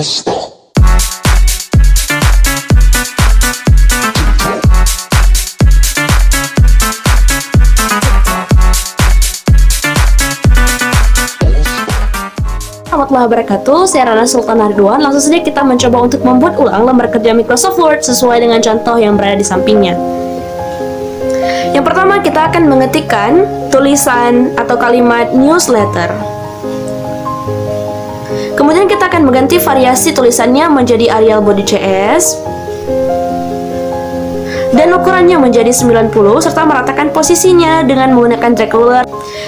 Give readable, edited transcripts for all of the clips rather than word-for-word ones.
Warahmatullahi wabarakatuh, saya Rana Sultan Ridwan. Langsung saja kita mencoba untuk membuat ulang lembar kerja Microsoft Word sesuai dengan contoh yang berada di sampingnya. Yang pertama, kita akan mengetikkan tulisan atau kalimat newsletter. Kemudian kita akan mengganti variasi tulisannya menjadi Arial Body CS dan ukurannya menjadi 90 serta meratakan posisinya dengan menggunakan drag ruler.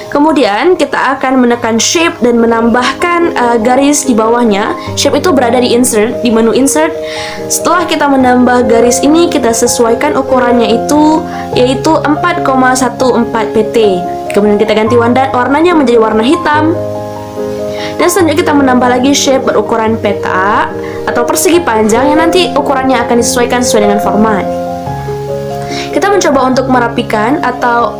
Kemudian kita akan menekan shape dan menambahkan garis di bawahnya. Shape itu berada di insert, di menu insert. Setelah kita menambah garis ini, kita sesuaikan ukurannya itu yaitu 4,14 pt. Kemudian kita ganti warnanya menjadi warna hitam. Dan selanjutnya kita menambah lagi shape berukuran peta atau persegi panjang yang nanti ukurannya akan disesuaikan sesuai dengan format. Kita mencoba untuk merapikan atau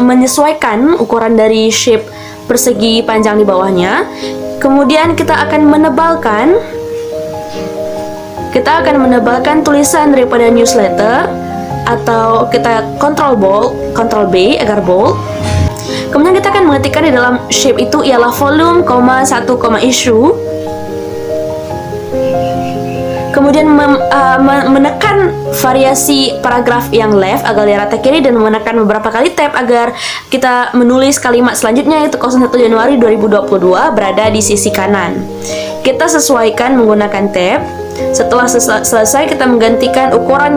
menyesuaikan ukuran dari shape persegi panjang di bawahnya. Kemudian kita akan menebalkan tulisan daripada newsletter atau kita Ctrl B agar bold. Kemudian kita akan mengetikkan di dalam shape itu ialah volume, issue. Kemudian menekan variasi paragraf yang left agar dia rata kiri dan menekan beberapa kali tab agar kita menulis kalimat selanjutnya yaitu 01 Januari 2022 berada di sisi kanan. Kita sesuaikan menggunakan tab. Setelah selesai kita menggantikan ukuran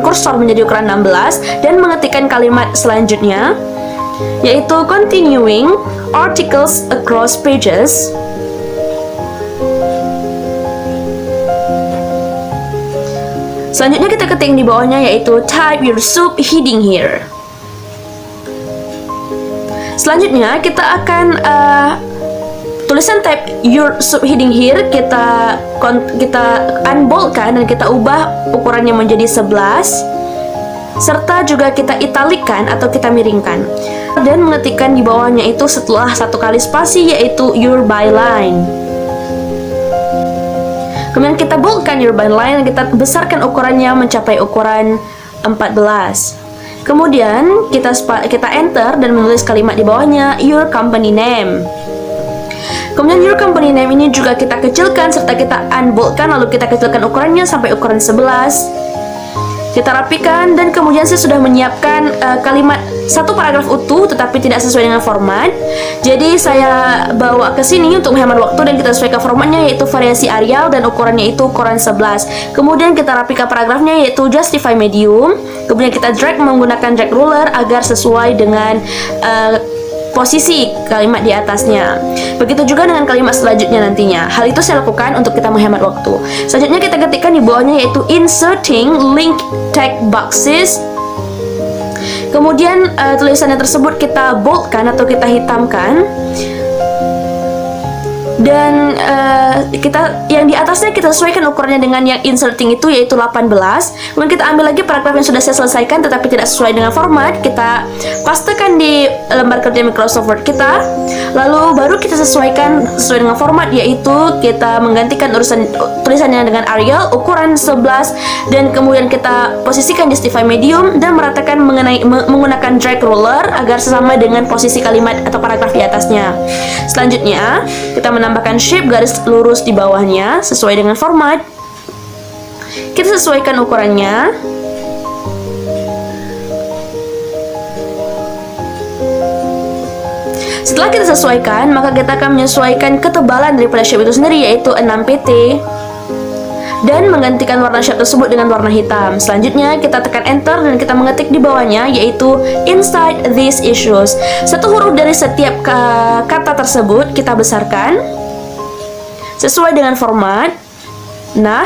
kursor menjadi ukuran 16 dan mengetikkan kalimat selanjutnya yaitu continuing articles across pages. Selanjutnya kita ketik di bawahnya yaitu type your subheading here. Selanjutnya kita akan tulisan type your subheading here kita unboldkan dan kita ubah ukurannya menjadi 11 serta juga kita italikan atau kita miringkan dan mengetikkan di bawahnya itu setelah satu kali spasi yaitu your byline. Kemudian kita boldkan your byline dan kita besarkan ukurannya mencapai ukuran 14. Kemudian kita enter dan menulis kalimat di bawahnya your company name. Kemudian your company name ini juga kita kecilkan serta kita unboldkan lalu kita kecilkan ukurannya sampai ukuran 11. Kita rapikan dan kemudian saya sudah menyiapkan kalimat satu paragraf utuh tetapi tidak sesuai dengan format. Jadi saya bawa ke sini untuk menghemat waktu dan kita sesuaikan formatnya yaitu variasi Arial dan ukurannya itu ukuran 11. Kemudian kita rapikan paragrafnya yaitu justify medium. Kemudian kita drag menggunakan drag ruler agar sesuai dengan posisi kalimat di atasnya. Begitu juga dengan kalimat selanjutnya nantinya. Hal itu saya lakukan untuk kita menghemat waktu. Selanjutnya kita ketikkan di bawahnya yaitu inserting link tag boxes. Kemudian tulisannya tersebut kita boldkan atau kita hitamkan. Dan kita yang di atasnya kita sesuaikan ukurannya dengan yang inserting itu yaitu 18. Kemudian kita ambil lagi paragraf yang sudah saya selesaikan tetapi tidak sesuai dengan format, kita pastekan di lembar kerja Microsoft Word kita. Lalu baru kita sesuaikan sesuai dengan format yaitu kita menggantikan tulisannya dengan Arial ukuran 11 dan kemudian kita posisikan justify medium dan meratakan menggunakan drag ruler agar sesama dengan posisi kalimat atau paragraf di atasnya. Selanjutnya kita menambahkan shape garis lurus di bawahnya sesuai dengan format. Kita sesuaikan ukurannya. Setelah kita sesuaikan, maka kita akan menyesuaikan ketebalan daripada shape itu sendiri yaitu 6 pt dan menggantikan warna shape tersebut dengan warna hitam. Selanjutnya kita tekan enter dan kita mengetik di bawahnya yaitu inside these issues. Satu huruf dari setiap kata tersebut kita besarkan sesuai dengan format. Nah,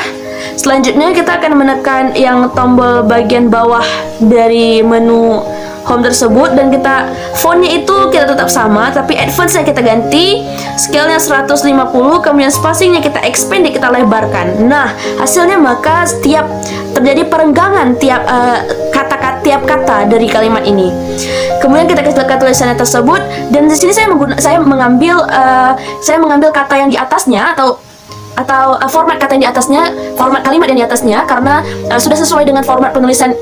selanjutnya kita akan menekan yang tombol bagian bawah dari menu home tersebut dan kita fontnya itu kita tetap sama tapi advance-nya kita ganti, scale-nya 150, kemudian spacing-nya kita expand, kita lebarkan. Nah, hasilnya maka setiap terjadi perenggangan tiap kata dari kalimat ini. Kemudian kita kecilkan tulisannya tersebut dan di sini saya mengambil kata yang di atasnya atau atau format kata yang di atasnya, format kalimat yang di atasnya, karena sudah sesuai dengan format penulisan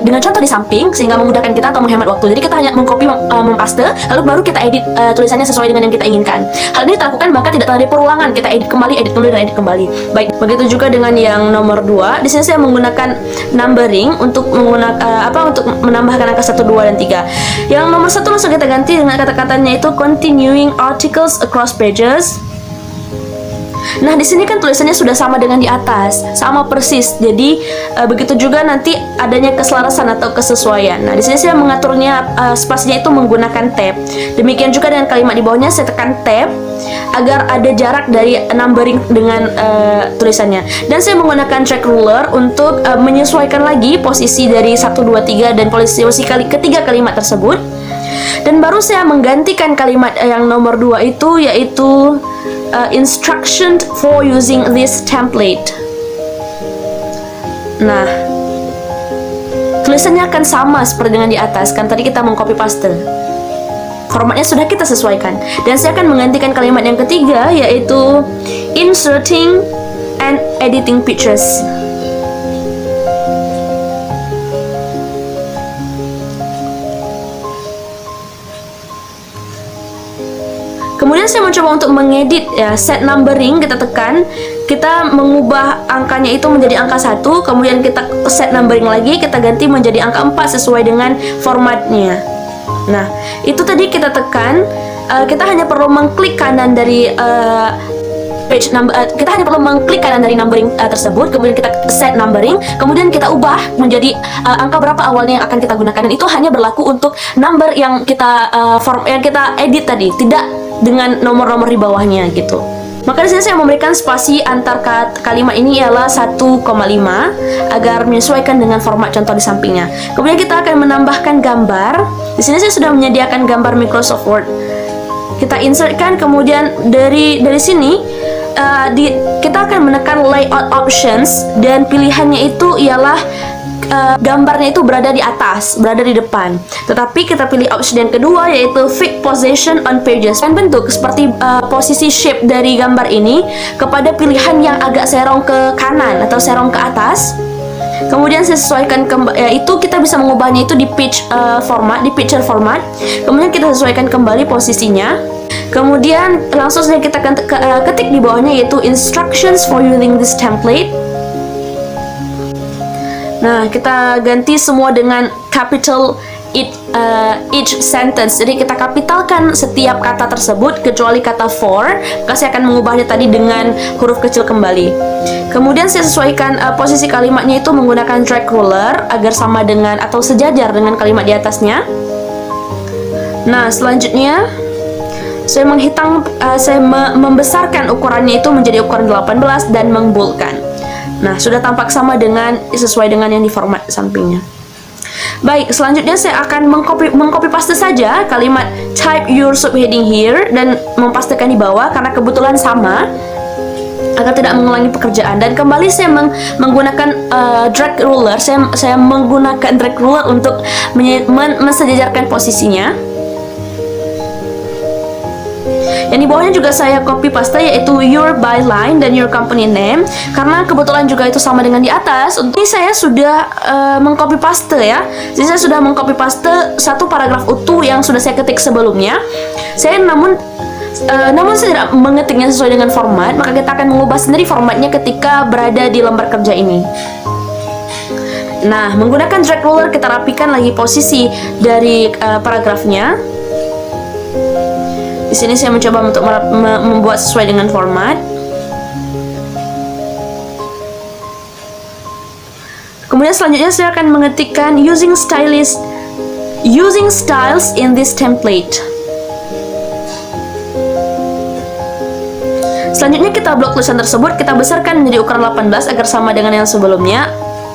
dengan contoh di samping, sehingga memudahkan kita atau menghemat waktu. Jadi kita hanya mengcopy, mempaste, lalu baru kita edit tulisannya sesuai dengan yang kita inginkan. Hal ini kita lakukan maka tidak terjadi perulangan, kita edit kembali, edit kembali, dan edit kembali. Baik, begitu juga dengan yang nomor 2. Di sini saya menggunakan numbering untuk menggunakan untuk menambahkan angka 1, 2, dan 3. Yang nomor 1 langsung kita ganti dengan kata-katanya itu continuing articles across pages. Nah, di sini kan tulisannya sudah sama dengan di atas, sama persis. Jadi begitu juga nanti adanya keselarasan atau kesesuaian. Nah, di sini saya mengaturnya spasinya itu menggunakan tab. Demikian juga dengan kalimat di bawahnya saya tekan tab agar ada jarak dari numbering dengan tulisannya. Dan saya menggunakan track ruler untuk menyesuaikan lagi posisi dari 1, 2, 3 dan posisi ketiga kalimat tersebut. Dan baru saya menggantikan kalimat yang nomor 2 itu, yaitu instruction for using this template. Nah, tulisannya akan sama seperti dengan di atas, kan tadi kita mengcopy paste. Formatnya sudah kita sesuaikan. Dan saya akan menggantikan kalimat yang ketiga, yaitu inserting and editing pictures. Kemudian saya mencoba untuk mengedit set numbering, kita tekan, kita mengubah angkanya itu menjadi angka 1, kemudian kita set numbering lagi, kita ganti menjadi angka 4 sesuai dengan formatnya. Nah, itu tadi kita tekan, kita hanya perlu mengklik kanan dari page number, kita hanya perlu mengklik kanan dari numbering tersebut, kemudian kita set numbering, kemudian kita ubah menjadi angka berapa awalnya yang akan kita gunakan, dan itu hanya berlaku untuk number yang kita yang kita edit tadi, tidak dengan nomor-nomor di bawahnya gitu. Maka di sini saya memberikan spasi antar kalimat ini ialah 1,5 agar menyesuaikan dengan format contoh di sampingnya. Kemudian kita akan menambahkan gambar. Di sini saya sudah menyediakan gambar Microsoft Word. Kita insertkan, kemudian dari sini kita akan menekan layout options, dan pilihannya itu ialah gambarnya itu berada di atas, berada di depan. Tetapi kita pilih option yang kedua, yaitu fit position on pages, dan bentuk seperti posisi shape dari gambar ini kepada pilihan yang agak serong ke kanan atau serong ke atas. Kemudian saya sesuaikan itu kita bisa mengubahnya itu di picture format. Kemudian kita sesuaikan kembali posisinya. Kemudian langsung saja kita ketik di bawahnya, yaitu instructions for using this template. Nah, kita ganti semua dengan capital each sentence. Jadi kita kapitalkan setiap kata tersebut kecuali kata for. Maka saya akan mengubahnya tadi dengan huruf kecil kembali. Kemudian saya sesuaikan posisi kalimatnya itu menggunakan drag ruler agar sama dengan atau sejajar dengan kalimat di atasnya. Nah, selanjutnya saya membesarkan ukurannya itu menjadi ukuran 18 dan memboldkan. Nah, sudah tampak sama dengan sesuai dengan yang di format sampingnya. Baik, selanjutnya saya akan mengcopy paste saja kalimat type your subheading here dan mempastekan di bawah karena kebetulan sama, agar tidak mengulangi pekerjaan. Dan kembali saya menggunakan drag ruler. Saya menggunakan drag ruler untuk mensejajarkan posisinya. Yang di bawahnya juga saya copy paste, yaitu your byline dan your company name, karena kebetulan juga itu sama dengan di atas. Untuk ini saya sudah mengcopy paste ya. Jadi saya sudah mengcopy paste satu paragraf utuh yang sudah saya ketik sebelumnya. Namun saya tidak mengetiknya sesuai dengan format, maka kita akan mengubah sendiri formatnya ketika berada di lembar kerja ini. Nah, menggunakan drag ruler kita rapikan lagi posisi dari paragrafnya. Di sini saya mencoba untuk membuat sesuai dengan format. Kemudian selanjutnya saya akan mengetikkan using styles in this template. Selanjutnya kita blok tulisan tersebut, kita besarkan menjadi ukuran 18 agar sama dengan yang sebelumnya.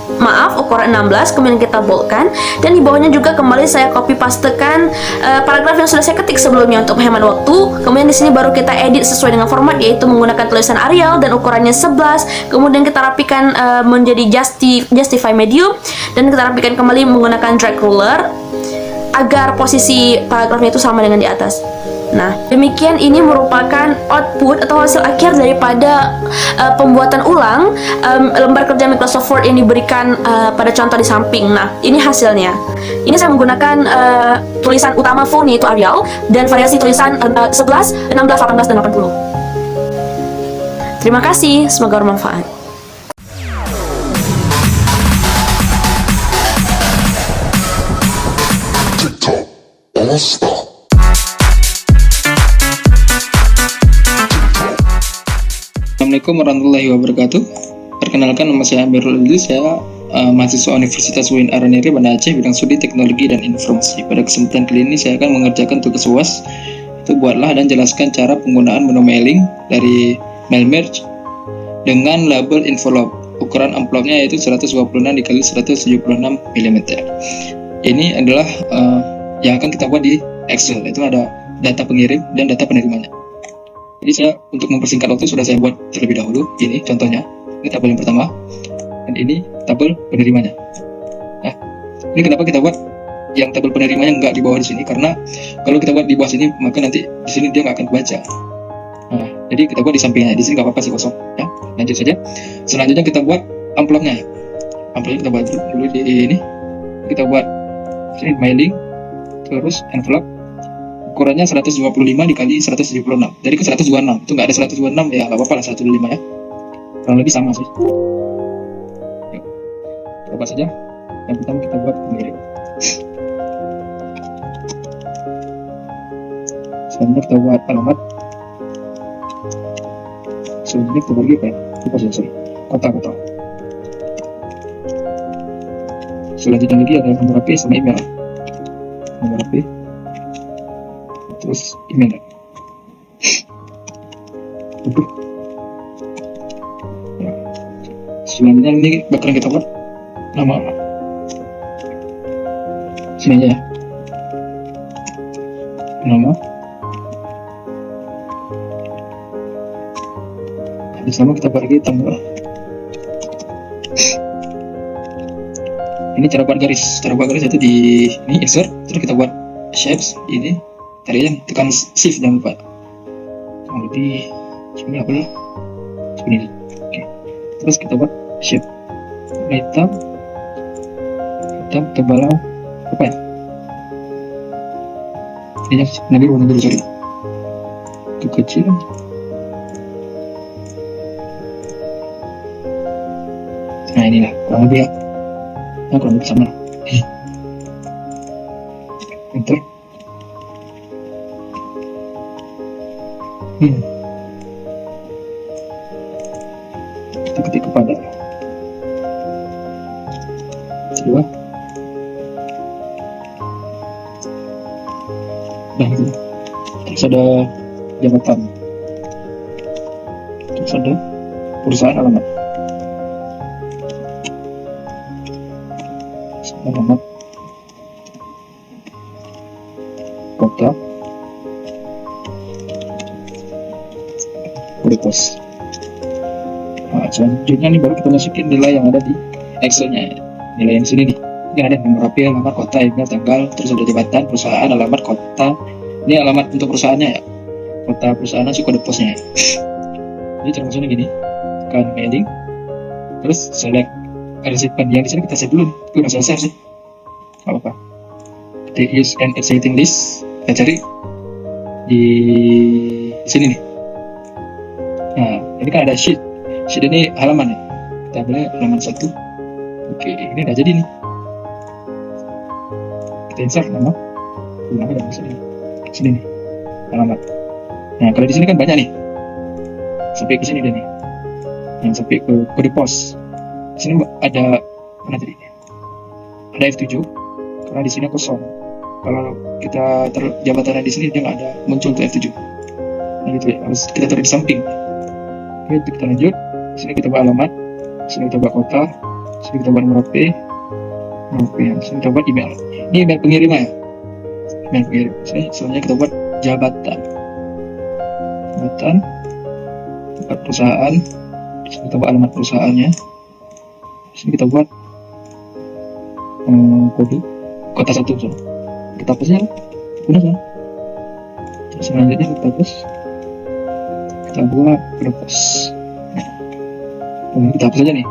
Maaf, ukuran 16, kemudian kita boldkan. Dan di bawahnya juga kembali saya copy pastekan paragraf yang sudah saya ketik sebelumnya untuk menghemat waktu. Kemudian di sini baru kita edit sesuai dengan format, yaitu menggunakan tulisan Arial dan ukurannya 11. Kemudian kita rapikan menjadi justify medium, dan kita rapikan kembali menggunakan drag ruler agar posisi paragrafnya itu sama dengan di atas. Nah, demikian ini merupakan output atau hasil akhir daripada pembuatan ulang lembar kerja Microsoft Word yang diberikan pada contoh di samping. Nah, ini hasilnya. Ini saya menggunakan tulisan utama font yaitu Arial dan variasi tulisan 11, 16, 18, dan 80. Terima kasih, semoga bermanfaat. TikTok All Star. Assalamualaikum warahmatullahi wabarakatuh. Perkenalkan, nama saya Amirul Idris. Saya mahasiswa Universitas UIN Araniri, Banda Aceh, bidang studi teknologi dan informasi. Pada kesempatan kali ini saya akan mengerjakan tugas UAS. Itu buatlah dan jelaskan cara penggunaan menu mailing dari Mailmerge dengan label envelope. Ukuran amplopnya yaitu 126 dikali 176 mm. Ini adalah yang akan kita buat di Excel. Itu ada data pengirim dan data penerimanya. Jadi saya untuk mempersingkat waktu sudah saya buat terlebih dahulu. Ini contohnya, ini tabel yang pertama, dan ini tabel penerimanya. Nah, ini kenapa kita buat yang tabel penerimanya nggak di bawah di sini? Karena kalau kita buat di bawah sini, maka nanti di sini dia nggak akan kebaca. Nah, jadi kita buat di sampingnya. Di sini nggak apa-apa sih kosong. Ya, lanjut saja. Selanjutnya kita buat amplopnya. Amplopnya kita buat dulu di ini. Kita buat sini mailing, terus envelope. Ukurannya 125 dikali 176. Jadi ke 126. Itu nggak ada 126 ya, nggak apa-apa lah 125 ya. Kurang lebih sama sih. Yuk, coba saja. Yang pertama kita buat pengirim. Selanjutnya kita buat alamat. Selanjutnya kita bagi apa ya? Kita sorry. Kota-kota. Selanjutnya lagi ada nomor HP sama email. Nomor HP. Terus email. Ya. Selanjutnya ini bakalan kita buat nama. Sini aja ya. Nama. Di sama kita bagi tanggal. Ini cara buat garis. Cara buat garis itu di ini insert, terus kita buat shapes ini. Tadi aja tekan shift jangan lupa. Kurang lebih segini apa lah? Segini. Oke. Terus kita buat shape. Hitam tebalan apa ya? Ini nanti warna dulu sorry. Kekecilan. Nah inilah kurang lebih ya. Nah kurang lebih sama. Enter. Kita ketik kepada dua dan gitu. Terus ada jabatan, terus ada perusahaan alamat kota kode pos. Nah, selanjutnya nih baru kita masukin nilai yang ada di Excel-nya. Nilai yang sini nih. Ini ada nomor HP, alamat, kota, email, tanggal, terus ada jabatan, perusahaan, alamat, kota. Ini alamat untuk perusahaannya ya. Kota perusahaan si kode posnya. Jadi cara masuknya gini. Tekan mailing. Terus select recipient. Yang di sini kita save dulu. Itu udah selesai sih. Enggak apa-apa. Kita use an exciting list. Kita cari di sini nih. Nah, ini kan ada sheet. Sheet ini halaman ya. Kita boleh halaman 1. Oke, ini udah jadi nih. Kita insert nama. Nama dan sini. Sini nih. Alamat. Nah, kalau di sini kan banyak nih. Sampai ke sini deh nih. Yang sampai ke kode pos. Di sini ada mana tadi? Ada F7. Karena di sini kosong. Kalau kita taruh jabatannya di sini dia nggak ada muncul tuh F7. Nah gitu ya. Harus kita taruh di samping. Oke, kita lanjut. Sini kita buat alamat, sini kita buat kota, sini kita buat nomor HP, sini kita buat email. Ini email pengirim ya. Email pengirim. Sini selanjutnya kita buat jabatan, tempat perusahaan. Sini kita buat alamat perusahaannya. Sini kita buat kode kota 1. Kita hapusnya guna kan? Selanjutnya kita buat purpose. Kita hapus aja nih.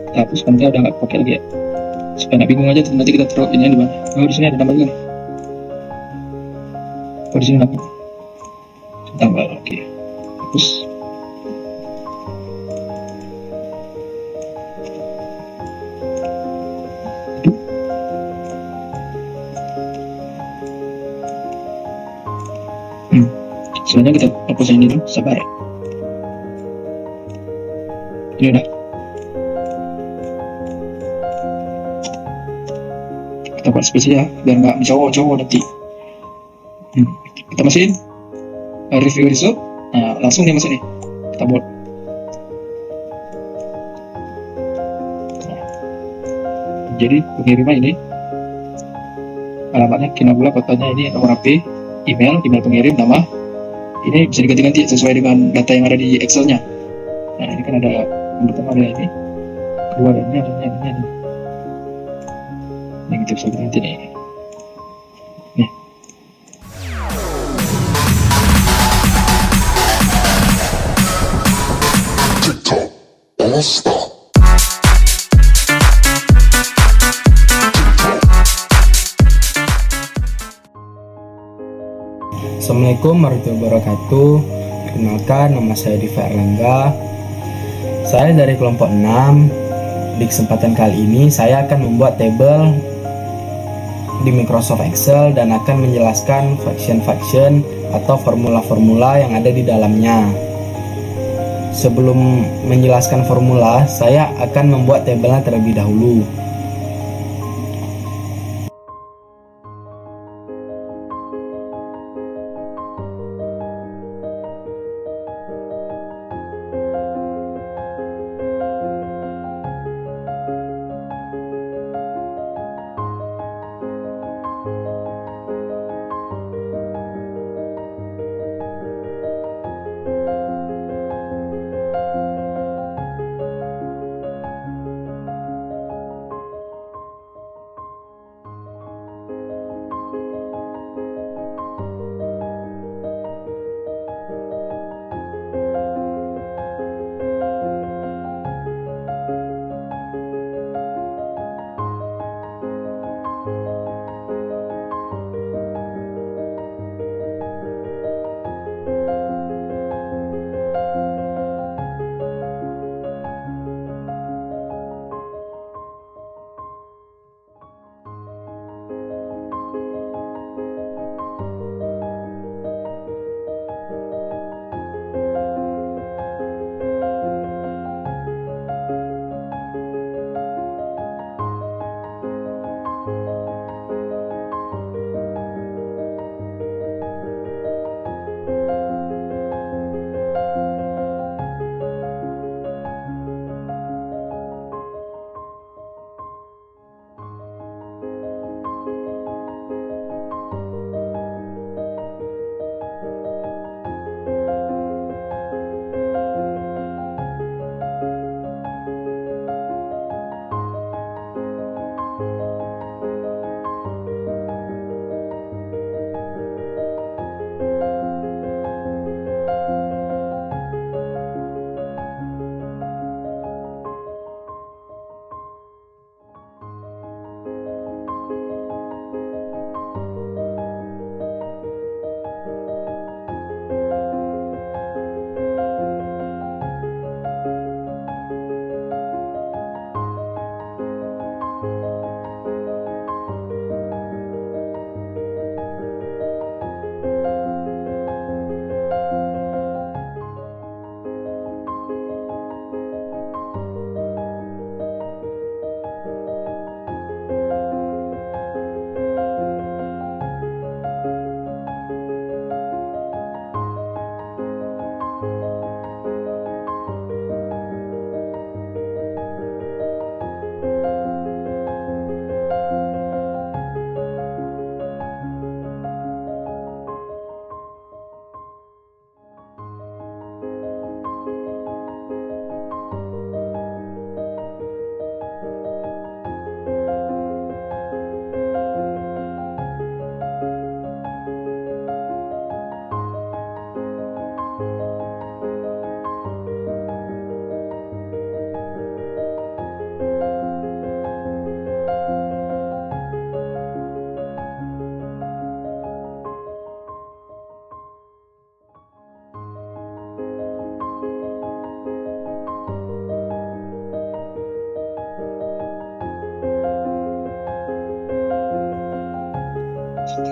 Kita hapus karena udah nggak pakai lagi ya. Supaya nggak bingung aja, nanti kita taruh ini di mana. Oh, di sini ada tambah juga nih. Oh, di sini apa? Tambah lagi. Hapus. Selanjutnya kita hapus ini dulu, sabar. Ini udah. Kita buat spesial ya, biar nggak mencolok-colok nanti. Kita masukin review result. Nah, langsung dia masuk nih. Kita buat. Nah, jadi pengiriman ini alamatnya Kinabula, kotanya ini, nomor HP, email pengirim, nama. Ini bisa diganti-ganti sesuai dengan data yang ada di Excel-nya. Nah, ini kan ada yang pertama ada ini, kedua ada ini. Ini kita bisa ganti nih. Nih. TikTok All Star. Assalamualaikum warahmatullahi wabarakatuh. Perkenalkan, nama saya Diva Erlangga. Saya dari kelompok 6. Di kesempatan kali ini saya akan membuat tabel di Microsoft Excel dan akan menjelaskan function atau formula-formula yang ada di dalamnya. Sebelum menjelaskan formula, saya akan membuat tabelnya terlebih dahulu.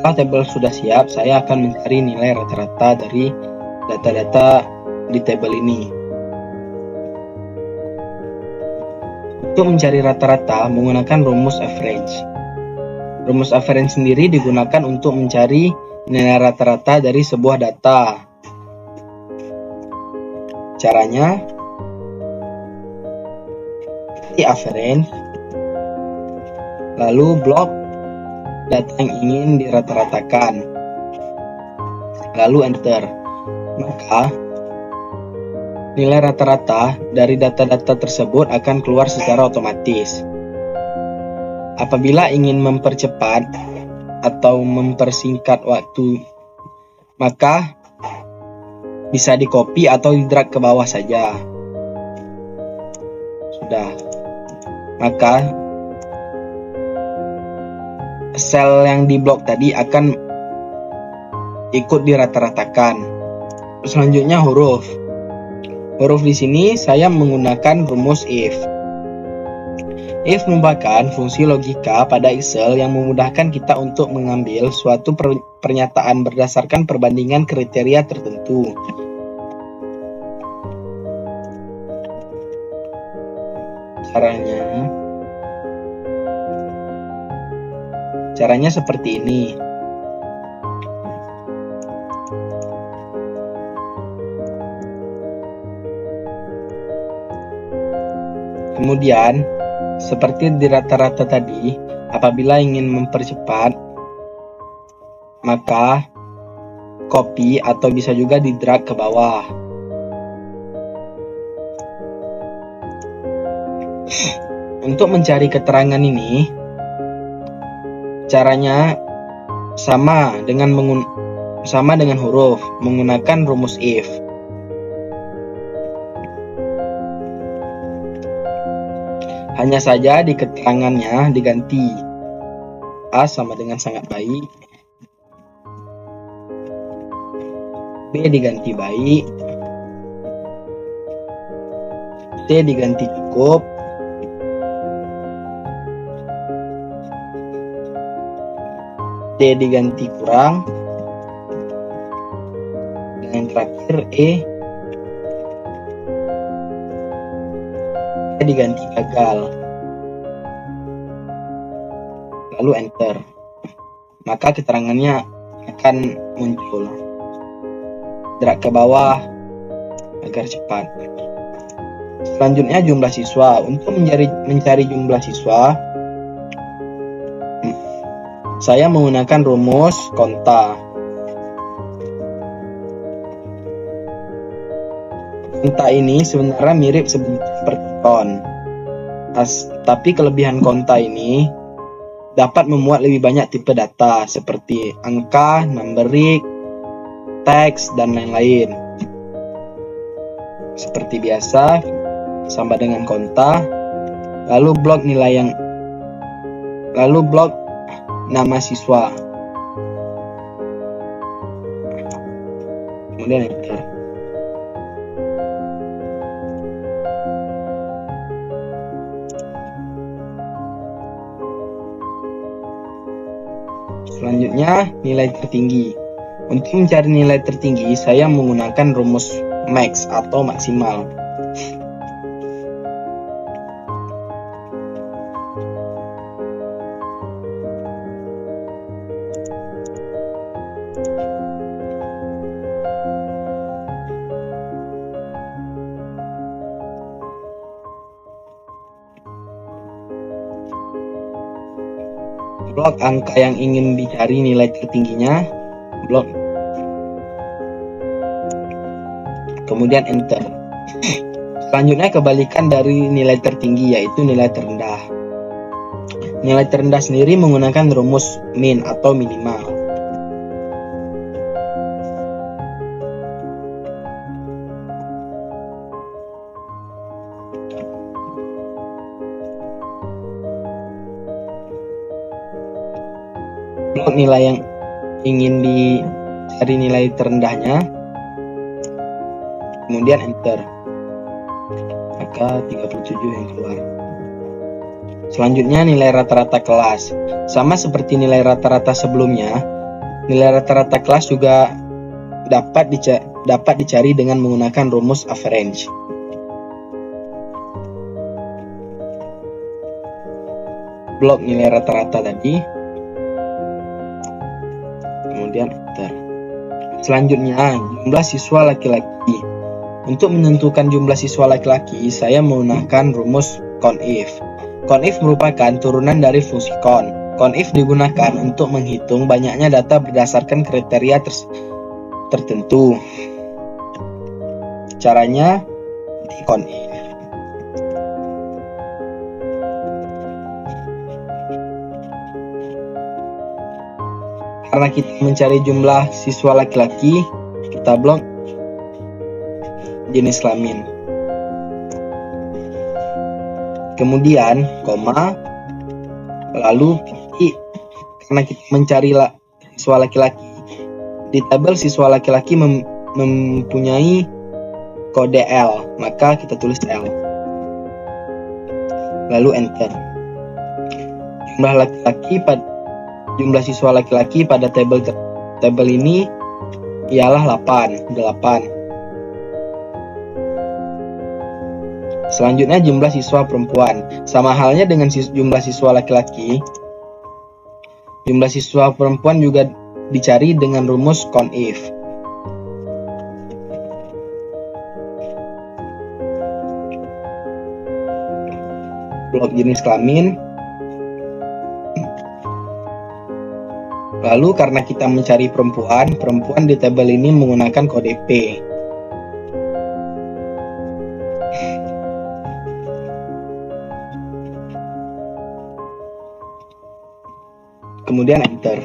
Setelah tabel sudah siap, saya akan mencari nilai rata-rata dari data-data di tabel ini. Untuk mencari rata-rata menggunakan rumus average. Rumus average sendiri digunakan untuk mencari nilai rata-rata dari sebuah data. Caranya, di average, lalu blok data yang ingin dirata-ratakan, lalu enter. Maka nilai rata-rata dari data-data tersebut akan keluar secara otomatis. Apabila ingin mempercepat atau mempersingkat waktu, maka bisa di-copy atau di-drag ke bawah saja. Sudah. Maka sel yang di blok tadi akan ikut dirata-ratakan. Selanjutnya huruf. Huruf di sini saya menggunakan rumus if. If merupakan fungsi logika pada Excel yang memudahkan kita untuk mengambil suatu pernyataan berdasarkan perbandingan kriteria tertentu. Caranya seperti ini. Kemudian, seperti di rata-rata tadi, apabila ingin mempercepat, maka copy atau bisa juga di-drag ke bawah. Untuk mencari keterangan ini, caranya sama dengan huruf, menggunakan rumus if. Hanya saja di keterangannya diganti A sama dengan sangat baik, B diganti baik, C diganti cukup, D diganti kurang, dan yang terakhir E diganti gagal. Lalu enter. Maka keterangannya akan muncul. Drag ke bawah agar cepat. Selanjutnya jumlah siswa. Untuk mencari jumlah siswa, saya menggunakan rumus konta. Konta ini sebenarnya mirip seperti ton. Tapi kelebihan konta ini dapat memuat lebih banyak tipe data seperti angka, numerik, teks, dan lain-lain. Seperti biasa, sama dengan konta, lalu blok nama siswa. Kemudian enter. Selanjutnya, nilai tertinggi. Untuk mencari nilai tertinggi, saya menggunakan rumus max atau maksimal. Blok angka yang ingin dicari nilai tertingginya, blok, kemudian enter. Selanjutnya kebalikan dari nilai tertinggi, yaitu nilai terendah. Nilai terendah sendiri menggunakan rumus min atau minimal. Blok nilai yang ingin dicari nilai terendahnya, kemudian enter, maka 37 yang keluar. Selanjutnya nilai rata-rata kelas. Sama seperti nilai rata-rata sebelumnya, Nilai rata-rata kelas juga dapat dicari dengan menggunakan rumus average. Blok nilai rata-rata tadi, kemudian enter. Selanjutnya, jumlah siswa laki-laki. Untuk menentukan jumlah siswa laki-laki, saya menggunakan rumus CONIF. CONIF merupakan turunan dari fungsi CON. CONIF digunakan untuk menghitung banyaknya data berdasarkan kriteria tertentu. Caranya di CONIF. Karena kita mencari jumlah siswa laki-laki, kita blok jenis kelamin. Kemudian koma, lalu titik. Karena kita mencari siswa laki-laki, di tabel siswa laki-laki mempunyai kode L, maka kita tulis L. Lalu enter. Jumlah siswa laki-laki pada tabel ini ialah 8. Selanjutnya jumlah siswa perempuan. Sama halnya dengan jumlah siswa laki-laki, jumlah siswa perempuan juga dicari dengan rumus CONIF. Blok jenis kelamin. Lalu karena kita mencari perempuan di tabel ini menggunakan kode P. Kemudian enter.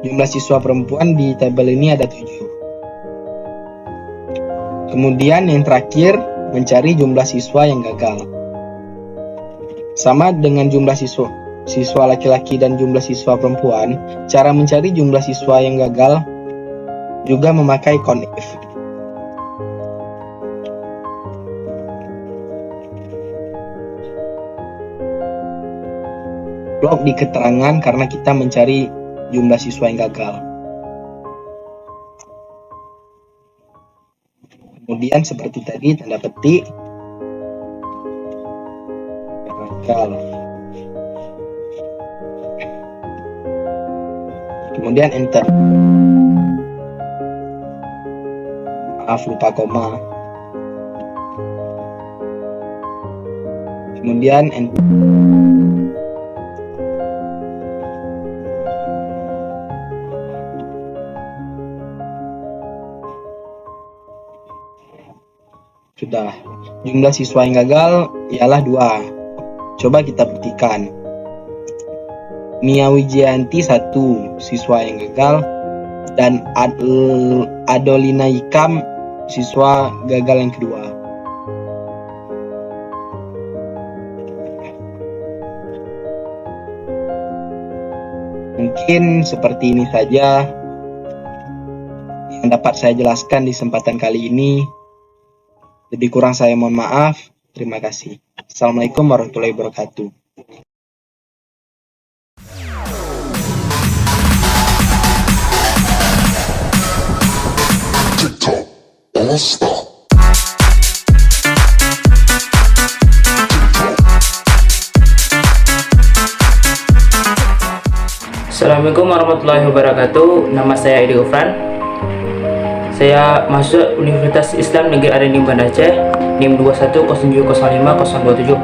Jumlah siswa perempuan di tabel ini ada 7. Kemudian yang terakhir, mencari jumlah siswa yang gagal. Sama dengan jumlah siswa laki-laki dan jumlah siswa perempuan, cara mencari jumlah siswa yang gagal juga memakai CONIF. Blok di keterangan karena kita mencari jumlah siswa yang gagal. Kemudian seperti tadi, tanda petik gagal. Kemudian enter. Maaf, lupa koma. Kemudian enter. Sudah. Jumlah siswa yang gagal ialah 2. Coba kita buktikan. Mia Wijayanti 1 siswa yang gagal, dan Adolina Ikam siswa gagal yang kedua. Mungkin seperti ini saja yang dapat saya jelaskan di kesempatan kali ini. Lebih kurang saya mohon maaf. Terima kasih. Assalamualaikum warahmatullahi wabarakatuh. TikTok All Star. Assalamualaikum warahmatullahi wabarakatuh. Nama saya Edi Gufran. Saya masuk Universitas Islam Negeri Arin Banda Aceh, NIM 210705-027.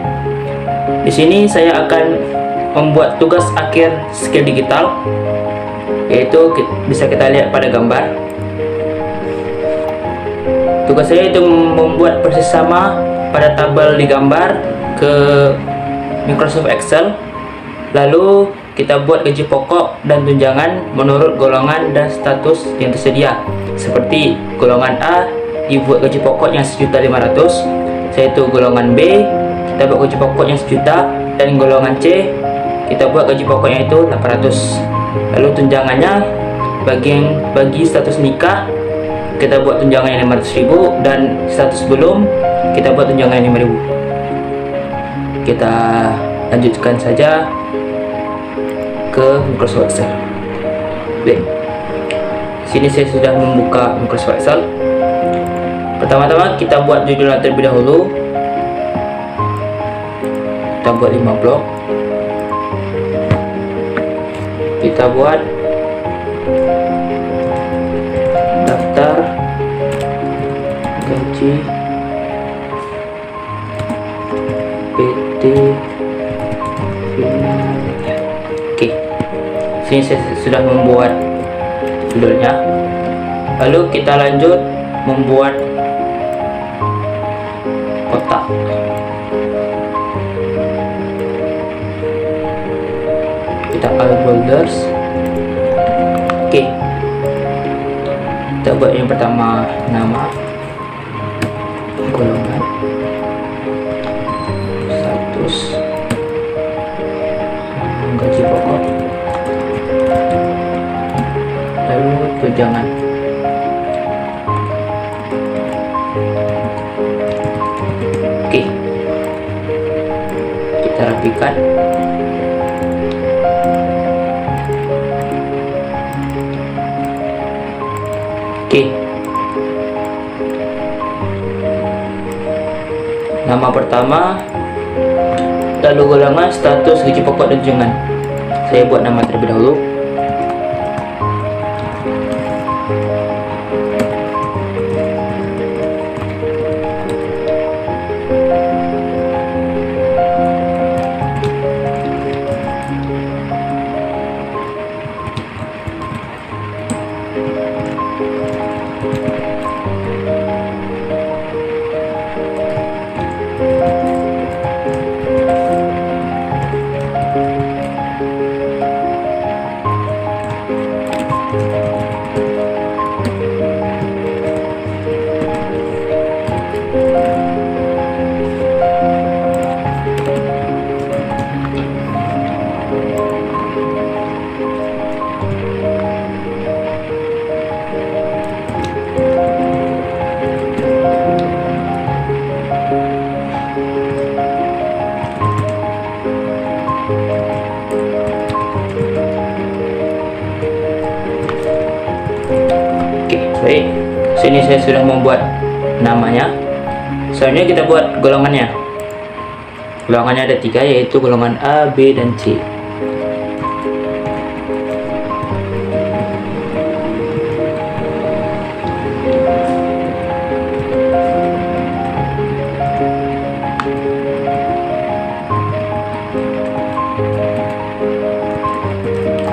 Di sini saya akan membuat tugas akhir skill digital, yaitu bisa kita lihat pada gambar. Tugas saya itu membuat persis sama pada tabel di gambar ke Microsoft Excel. Lalu kita buat gaji pokok dan tunjangan menurut golongan dan status yang tersedia. Seperti golongan A dibuat gaji pokoknya 1.500.000, yaitu golongan B kita buat gaji pokoknya 1.000.000, dan golongan C kita buat gaji pokoknya itu 800. Lalu tunjangannya bagi status nikah kita buat tunjangannya 500.000, dan status belum kita buat tunjangannya 5.000. Kita lanjutkan saja ke Microsoft Excel. Baik. Sini saya sudah membuka Microsoft Excel. Pertama-tama kita buat judulnya terlebih dahulu. Kita buat 5 blok. Kita buat daftar gaji PT Final. Oke, sini saya sudah membuat judulnya. Lalu kita lanjut membuat kotak. Kita add folders. Oke, kita buat yang pertama nama, golongan, status, gaji pokok, lalu tunjangan. Oke, kita rapikan. Oke, nama pertama, lalu golongan, status, gaji pokok, dan tunjangan. Saya buat nama terlebih dahulu. Baik, sini saya sudah membuat namanya. Selanjutnya kita buat golongannya. Golongannya ada 3, yaitu golongan A, B, dan C.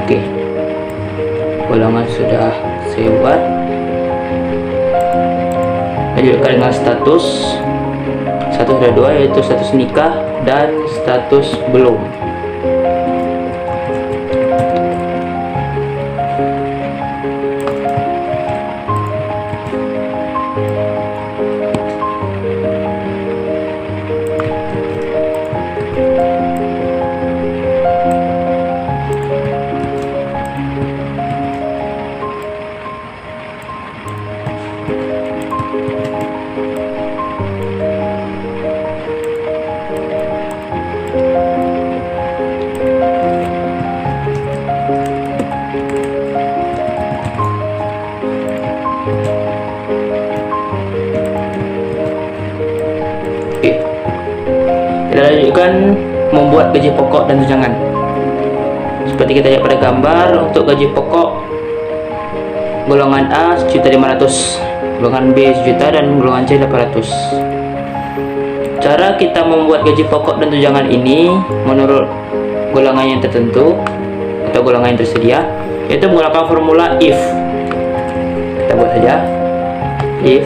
Oke, golongan sudah saya buat. Lanjutkan dengan status. Status ada 2, yaitu status nikah dan status belum. Kita lanjutkan membuat gaji pokok dan tunjangan. Seperti kita lihat pada gambar, untuk gaji pokok golongan A 1.500.000, golongan B 1 juta, dan golongan C 800. Cara kita membuat gaji pokok dan tunjangan ini menurut golongan yang tertentu atau golongan yang tersedia, yaitu menggunakan formula if. Kita buat saja if,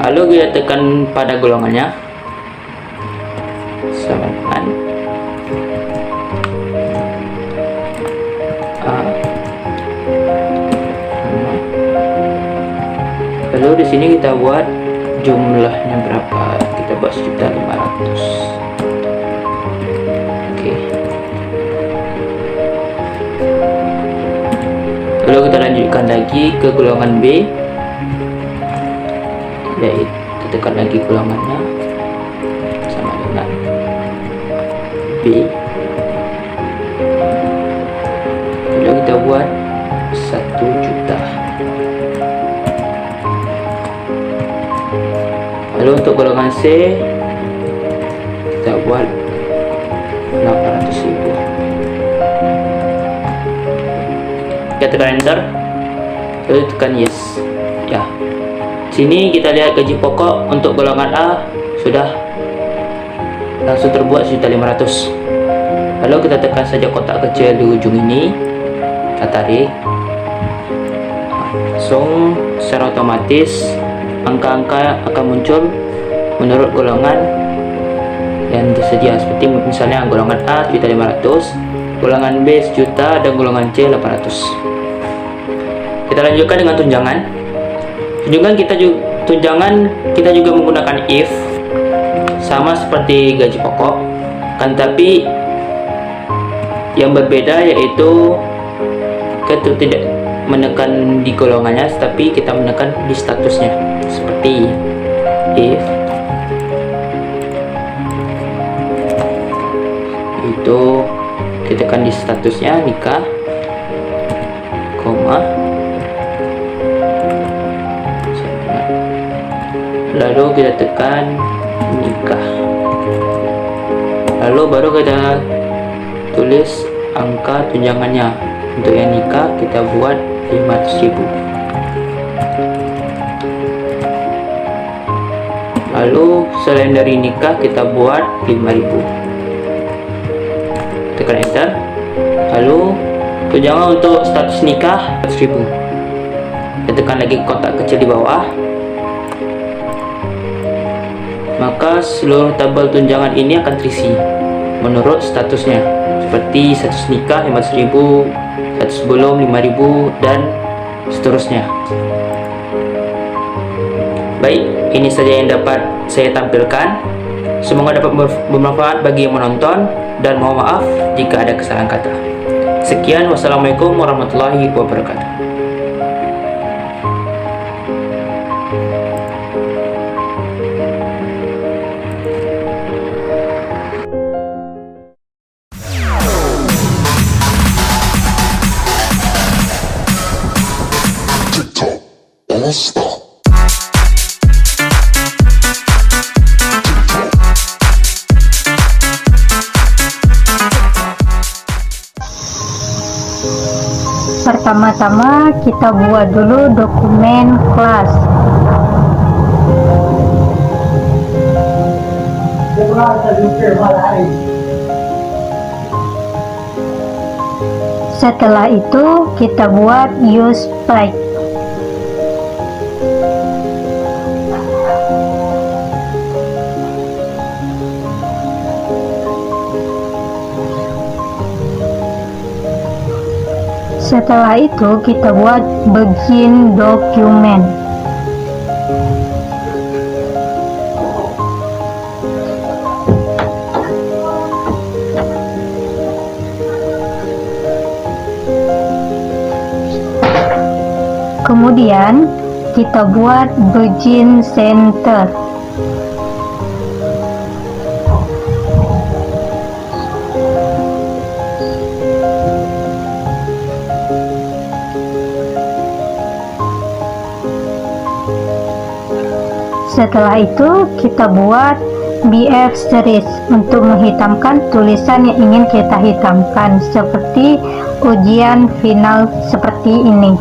lalu kita tekan pada golongannya sama dengan A, lalu di sini kita buat jumlahnya berapa, kita buat 1.500.000. Oke, lalu kita lanjutkan lagi ke golongan B, yaitu tekan lagi golongannya sama dengan B. Lalu kita buat Lalu untuk golongan C kita buat 800.000. Kita tekan enter, lalu tekan yes. Ya, sini kita lihat gaji pokok untuk golongan A sudah langsung terbuat 1.500.000. Lalu kita tekan saja kotak kecil di ujung ini, kita tarik, langsung secara otomatis angka-angka akan muncul menurut golongan yang tersedia, seperti misalnya golongan A 1.500.000, golongan B 1.000.000, dan golongan C 800. Kita lanjutkan dengan tunjangan. Tunjangan kita juga menggunakan if, sama seperti gaji pokok, kan, tapi yang berbeda yaitu kita tidak menekan di golongannya, tapi kita menekan di statusnya, seperti if itu kita tekan di statusnya nikah, koma, lalu kita tekan nikah, lalu baru kita tulis angka tunjangannya. Untuk yang nikah kita buat 500.000. Lalu selain dari nikah kita buat 5.000. Tekan enter. Lalu tunjangan untuk status nikah 100.000. Kita tekan lagi kotak kecil di bawah. Maka seluruh tabel tunjangan ini akan terisi menurut statusnya, seperti status nikah 500.000, status belum 5.000, dan seterusnya. Baik, ini saja yang dapat saya tampilkan. Semoga dapat bermanfaat bagi yang menonton, dan mohon maaf jika ada kesalahan kata. Sekian, wassalamualaikum warahmatullahi wabarakatuh. TikTok, don't stop. Pertama-tama kita buat dulu dokumen kelas. Setelah itu kita buat use spike. Setelah itu kita buat begin dokumen. Kemudian kita buat begin center. Setelah itu kita buat BF series untuk menghitamkan tulisan yang ingin kita hitamkan, seperti ujian final seperti ini.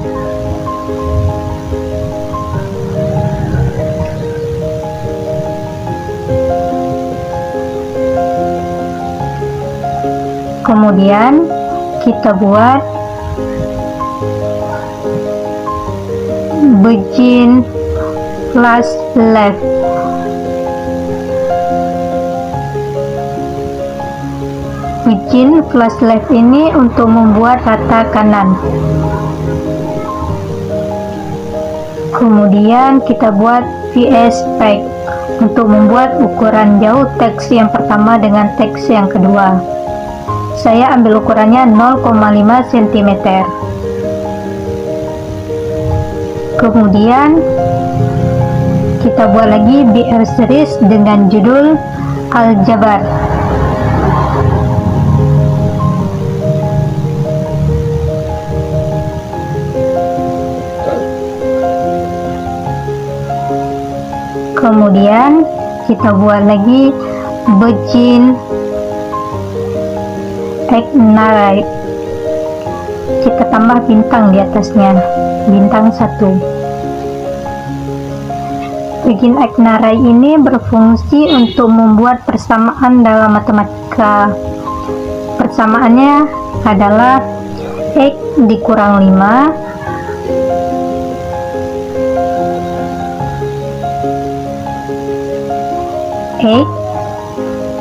Kemudian kita buat begin plus left. Begin plus left ini untuk membuat rata kanan. Kemudian kita buat VS spike untuk membuat ukuran jauh teks yang pertama dengan teks yang kedua. Saya ambil ukurannya 0,5 cm. Kemudian kita buat lagi BR series dengan judul aljabar. Kemudian kita buat lagi begin ignite. Kita tambah bintang di atasnya, bintang 1. Begin ignite ini berfungsi untuk membuat persamaan dalam matematika. Persamaannya adalah X dikurang 5 X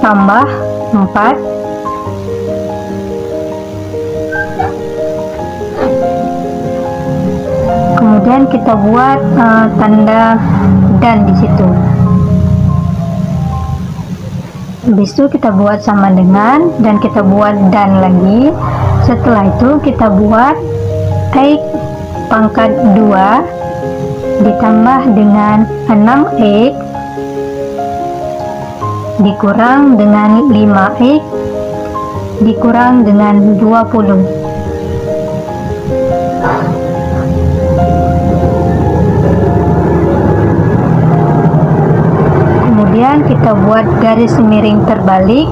tambah 4 kemudian kita buat tanda dan di situ. Habis itu kita buat sama dengan dan kita buat dan lagi. Setelah itu kita buat X pangkat 2 ditambah dengan 6X dikurang dengan 5X dikurang dengan 20. Kemudian kita buat garis miring terbalik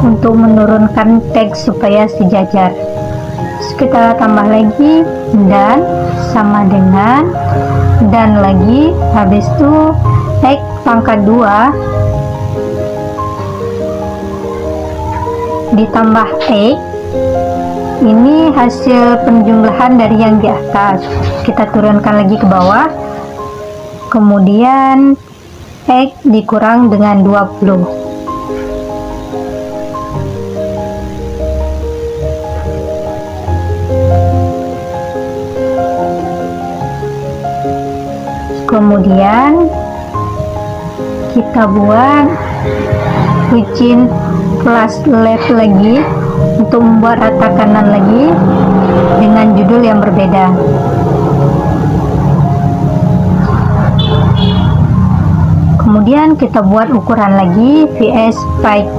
untuk menurunkan teks supaya sejajar. Terus kita tambah lagi dan sama dengan dan lagi, habis itu X pangkat 2 ditambah X. Ini hasil penjumlahan dari yang di atas, kita turunkan lagi ke bawah. Kemudian X dikurang dengan 20. Kemudian kita buat begin plus left lagi untuk membuat rata kanan lagi dengan judul yang berbeda. Kemudian kita buat ukuran lagi VS Spike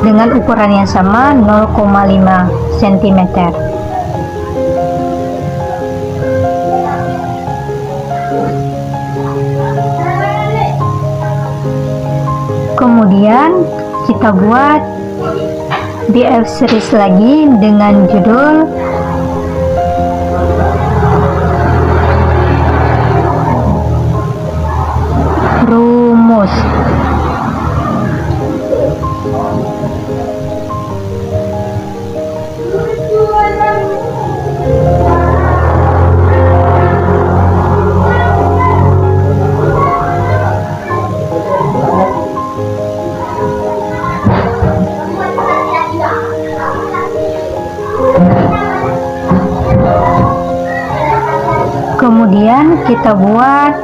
dengan ukuran yang sama 0,5 cm. Kemudian kita buat BF series lagi dengan judul rumus. Kemudian kita buat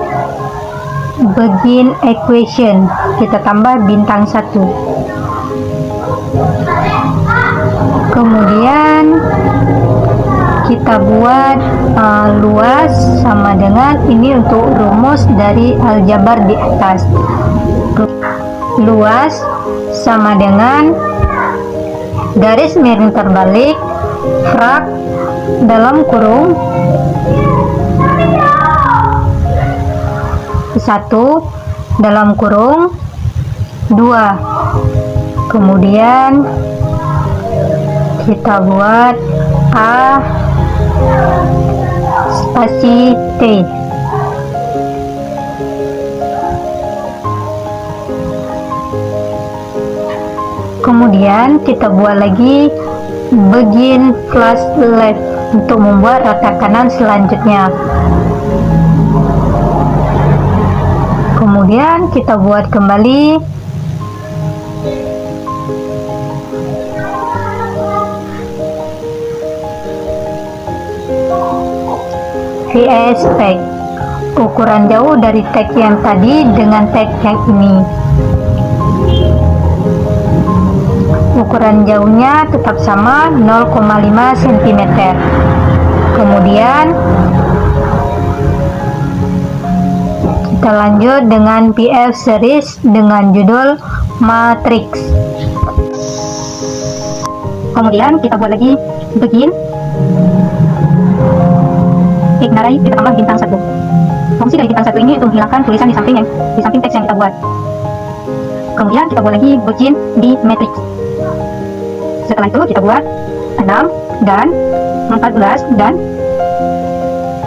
begin equation, kita tambah bintang 1. Kemudian kita buat luas sama dengan ini untuk rumus dari aljabar di atas. Luas sama dengan garis miring terbalik frak dalam kurung 1 dalam kurung 2. Kemudian kita buat A spasi T. Kemudian kita buat lagi begin plus left untuk membuat rata kanan selanjutnya. Kemudian kita buat kembali VS tag, ukuran jauh dari tag yang tadi dengan tag yang ini. Ukuran jauhnya tetap sama 0,5 cm. Kemudian kita lanjut dengan PF series dengan judul matrix. Kemudian kita buat lagi begin ignite, kita tambah bintang 1. Fungsi dari bintang 1 ini untuk menghilangkan tulisan di samping teks yang kita buat. Kemudian kita buat lagi begin di matrix. Setelah itu kita buat 6 dan 14 dan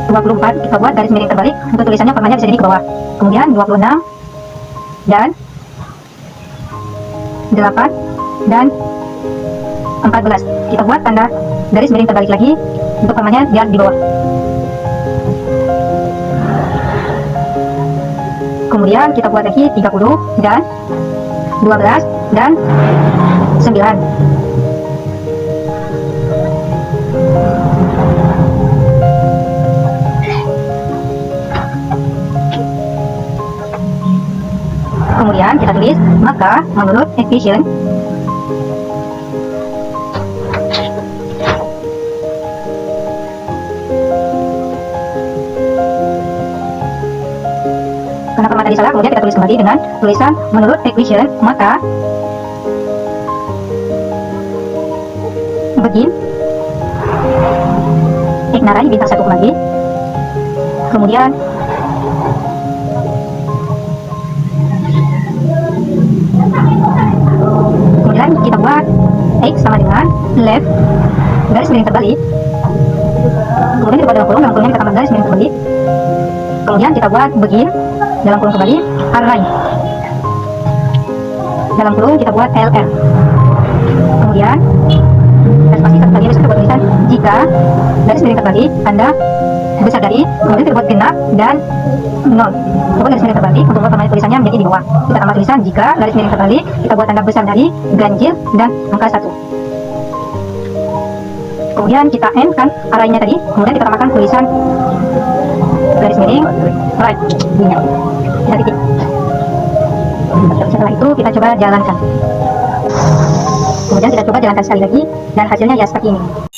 24 kita buat garis miring terbalik untuk tulisannya formanya bisa jadi ke bawah. Kemudian 26 dan 8 dan 14 kita buat tanda garis miring terbalik lagi untuk formanya dia di bawah. Kemudian kita buat lagi 30 dan 12 dan 9. Kemudian kita tulis, maka menurut equation karena format tadi salah, kemudian kita tulis kembali dengan tulisan menurut equation, maka begin ignarai bintang 1 kembali. Kemudian kita buat X sama dengan left garis miring terbalik. Kemudian kita buat dalam kurungnya kita tambah garis miring terbalik. Kemudian kita buat begin dalam kurung kembali array. Dalam kurung kita buat LR. Kemudian spasi satu lagi kita buat tulisan jika garis miring terbalik tanda besar dari, kemudian kita buat genap dan 0. Kita buat garis miring terbalik untuk buat format tulisannya menjadi di bawah. Kita tambah tulisan jika garis miring terbalik, kita buat tanda besar dari, ganjil dan angka 1. Kemudian kita end kan arraynya tadi, kemudian kita tambahkan tulisan garis miring right. Kita titik. Setelah itu kita coba jalankan. Kemudian kita coba jalankan sekali lagi dan hasilnya ya seperti ini.